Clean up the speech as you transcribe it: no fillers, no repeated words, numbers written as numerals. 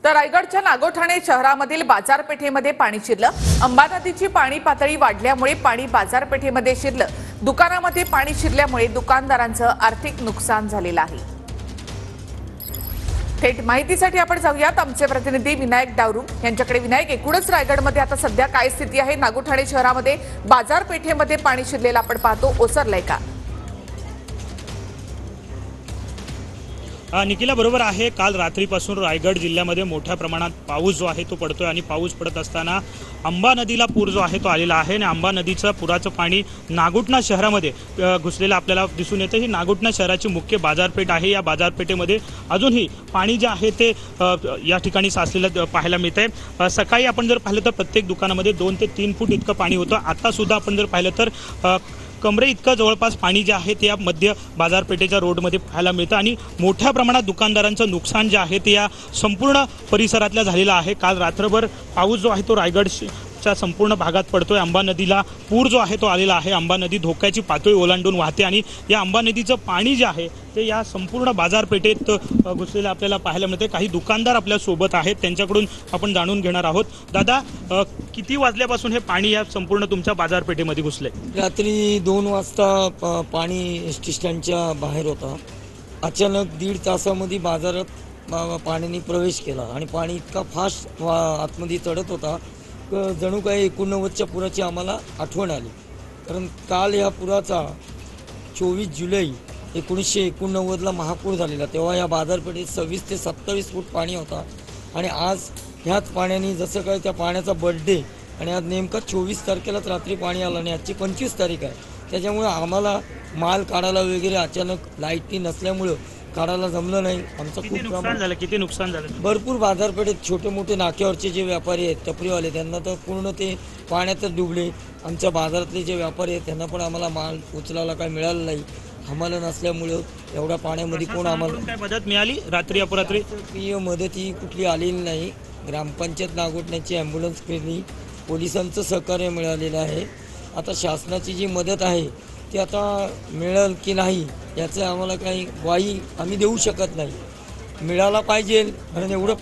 तर रायगडच्या नागोठाणे शहरामधील बाजारपेठेमध्ये पाणी शिरलं। अंबा नदीची पाणी पातळी वाढल्यामुळे पाणी बाजारपेठेमध्ये शिरलं। दुकानामध्ये पाणी शिरल्यामुळे दुकानदारांचं आर्थिक नुकसान झालेलं आहे। थेट माहितीसाठी आपण जाऊयात आमचे प्रतिनिधी विनायक डावरू यांच्याकडे। विनायक, एकूणच रायगडमध्ये आता सध्या काय स्थिती आहे? नागोठाणे शहरामध्ये बाजारपेठेमध्ये पाणी शिरलेलं आपण पाहतो, ओसरलंय का? निखिला बरोबर आहे। काल रात्रीपासून रायगड जिल्ह्यामध्ये मोठ्या प्रमाणात पाऊस जो आहे तो पडतोय आणि पाऊस पडत असताना अंबा नदीला पूर जो आहे तो आलेला आहे आणि अंबा नदीचं पुराचं पाणी नागोठणा शहरामध्ये घुसलेलं आपल्याला दिसून येतं। ही नागोठणा शहराची मुख्य बाजारपेठ आहे। या बाजारपेठेमध्ये अजूनही पाणी जे आहे ते या ठिकाणी साचलेलं पाहायला मिळतंय। सकाळी आपण जर पाहिलं तर प्रत्येक दुकानामध्ये 2 ते 3 फूट इतकं पाणी होतं। आता सुद्धा आपण जर पाहिलं तर कमरे इतकं जवळपास पाणी जे आहे ते या मध्य बाजारपेठेच्या रोडमध्ये पाहायला मिळतं आणि मोठ्या प्रमाणात दुकानदारांचं नुकसान जे आहे ते या संपूर्ण परिसरातल्या झालेलं आहे। काल रात्रभर पाऊस जो आहे तो रायगडच्या संपूर्ण भागात पडतोय। अंबा नदीला पूर जो आहे तो आलेला आहे। अंबा नदी धोक्याची पातळी ओलांडून वाहते आणि या अंबा नदीचं पाणी जे आहे ते या संपूर्ण बाजारपेठेत घुसलेलं आपल्याला पाहायला मिळते। काही दुकानदार आपल्या सोबत आहेत, त्यांच्याकडून आपण जाणून घेणार आहोत। दादा, किती वाजल्यापासून हे पाणी या संपूर्ण तुमच्या बाजारपेठेमध्ये घुसले? रात्री 2 वाजता पाणी एस टी स्टँडच्या बाहेर होता। अचानक 1.5 तासामध्ये बाजारात पाण्याने प्रवेश केला आणि पाणी इतका फास्ट आतमध्ये चढत होता, जणू काही 89च्या पुराची आम्हाला आठवण आली। कारण काल या पुराचा 24 जुलै 1989ला महापूर झालेला, तेव्हा या बाजारपेठेत 26 ते 27 फूट पाणी होता आणि आज ह्याच पाण्याने जसं काय त्या पाण्याचा बर्थडे आणि आज नेमका 24 तारखेलाच रात्री पाणी आलं आणि आजची 25 तारीख आहे। त्याच्यामुळे आम्हाला माल काढायला वगैरे अचानक लाईटी नसल्यामुळं काढायला जमलं नाही। आमचं खूप नुकसान झालं। किती नुकसान झालं? भरपूर बाजारपेठेत छोटे मोठे नाक्यावरचे जे व्यापारी आहेत, टपरीवाले, त्यांना तर पूर्ण ते पाण्यातच डुबले। आमच्या बाजारातले जे व्यापारी आहेत त्यांना पण आम्हाला माल उचलायला काय मिळालं नाही। आम्हाला नसल्यामुळं एवढ्या पाण्यामध्ये कोण आम्हाला काय मदत मिळाली? रात्री अपरात्री मदत ही कुठली आलेली नाही। ग्रामपंचायत नागोठण्याची ॲम्ब्युलन्स केली, पोलिसांचं सहकार्य मिळालेलं आहे। आता शासनाची जी मदत आहे ती आता मिळेल की नाही याचं आम्हाला काही ग्वाही आम्ही देऊ शकत नाही। मिळाला पाहिजे कारण एवढं